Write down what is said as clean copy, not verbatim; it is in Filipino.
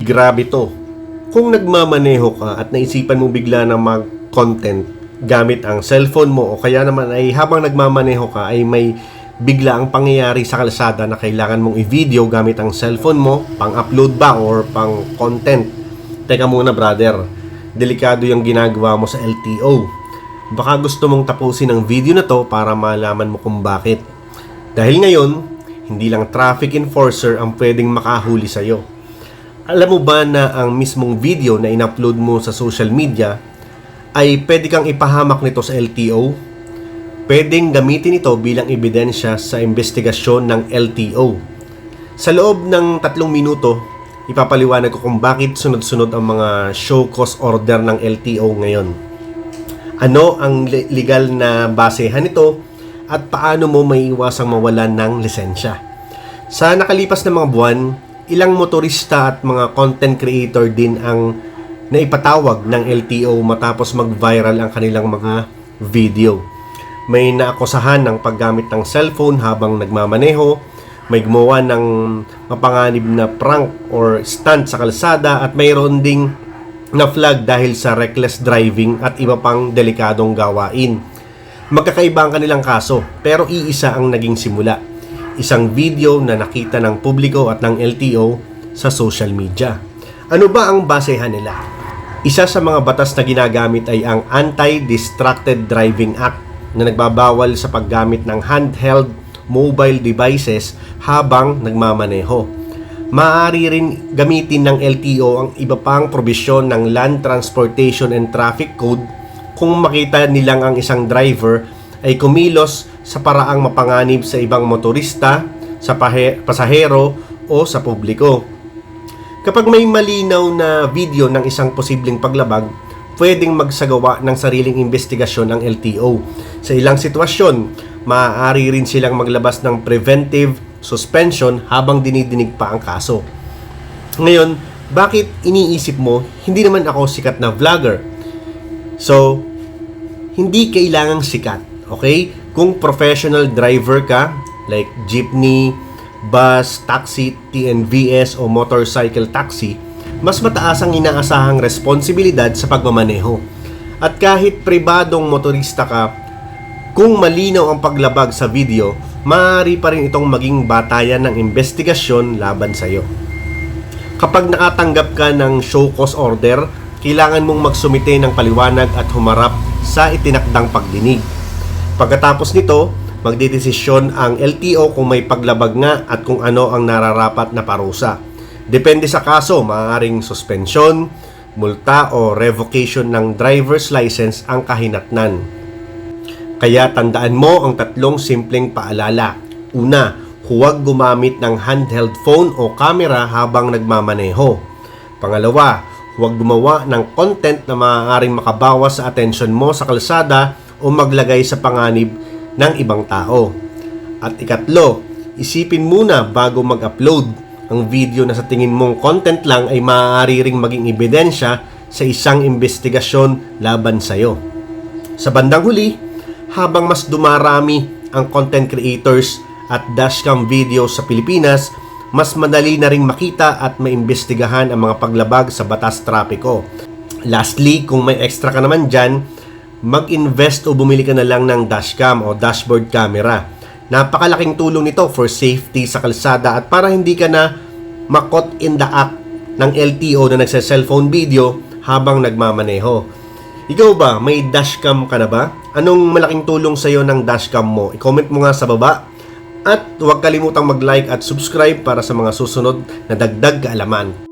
Grabe to. Kung nagmamaneho ka at naisipan mo bigla na mag-content gamit ang cellphone mo o kaya naman ay habang nagmamaneho ka ay may bigla ang pangyayari sa kalsada na kailangan mong i-video gamit ang cellphone mo, pang-upload ba or pang-content. Teka muna brother, delikado yung ginagawa mo sa LTO. Baka gusto mong tapusin ang video na to para malaman mo kung bakit. Dahil ngayon, hindi lang traffic enforcer ang pwedeng makahuli sa'yo. Alam mo ba na ang mismong video na in-upload mo sa social media ay pwede kang ipahamak nito sa LTO? Pwedeng gamitin ito bilang ebidensya sa investigasyon ng LTO. Sa loob ng 3 minuto, ipapaliwanag ko kung bakit sunod-sunod ang mga show cause order ng LTO ngayon. Ano ang legal na basehan nito at paano mo maiiwasang mawalan ng lisensya? Sa nakalipas na mga buwan, ilang motorista at mga content creator din ang naipatawag ng LTO matapos mag-viral ang kanilang mga video. May naakusahan ng paggamit ng cellphone habang nagmamaneho, may gumawa ng mapanganib na prank or stunt sa kalsada at mayroon ding na-flag dahil sa reckless driving at iba pang delikadong gawain. Magkakaiba ang kanilang kaso pero iisa ang naging simula. Isang video na nakita ng publiko at ng LTO sa social media. Ano ba ang basehan nila? Isa sa mga batas na ginagamit ay ang Anti-Distracted Driving Act na nagbabawal sa paggamit ng handheld mobile devices habang nagmamaneho. Maaari rin gamitin ng LTO ang iba pang probisyon ng Land Transportation and Traffic Code kung makita nilang ang isang driver ay kumilos sa paraang mapanganib sa ibang motorista, sa pasahero o sa publiko. Kapag may malinaw na video ng isang posibleng paglabag, pwedeng magsagawa ng sariling investigasyon ng LTO. Sa ilang sitwasyon, maaari rin silang maglabas ng preventive suspension habang dinidinig pa ang kaso. Ngayon, bakit iniisip mo, hindi naman ako sikat na vlogger? So, hindi kailangang sikat. Okay? Kung professional driver ka, like jeepney, bus, taxi, TNVS o motorcycle taxi, mas mataas ang inaasahang responsibilidad sa pagmamaneho. At kahit pribadong motorista ka, kung malinaw ang paglabag sa video, maaari pa rin itong maging batayan ng investigasyon laban sa iyo. Kapag nakatanggap ka ng show cause order, kailangan mong magsumite ng paliwanag at humarap sa itinakdang pagdinig. Pagkatapos nito, magdedesisyon ang LTO kung may paglabag nga at kung ano ang nararapat na parusa. Depende sa kaso, maaaring suspensyon, multa o revocation ng driver's license ang kahinatnan. Kaya tandaan mo ang 3 simpleng paalala. Una, huwag gumamit ng handheld phone o camera habang nagmamaneho. Pangalawa, huwag gumawa ng content na maaaring makabawas sa atensyon mo sa kalsada o maglagay sa panganib ng ibang tao. At ikatlo, isipin muna bago mag-upload. Ang video na sa tingin mong content lang ay maaari ring maging ebidensya sa isang investigasyon laban sa iyo. Sa bandang huli, habang mas dumarami ang content creators at dashcam videos sa Pilipinas, mas madali na ring makita at maimbestigahan ang mga paglabag sa batas trapiko. Lastly, kung may extra ka naman dyan, mag-invest o bumili ka na lang ng dashcam o dashboard camera. Napakalaking tulong nito for safety sa kalsada at para hindi ka na makot in the act ng LTO na nagsa-cellphone video habang nagmamaneho. Ikaw ba, may dashcam ka na ba? Anong malaking tulong sa iyo ng dashcam mo? I-comment mo nga sa baba. At huwag kalimutang mag-like at subscribe para sa mga susunod na dagdag kaalaman.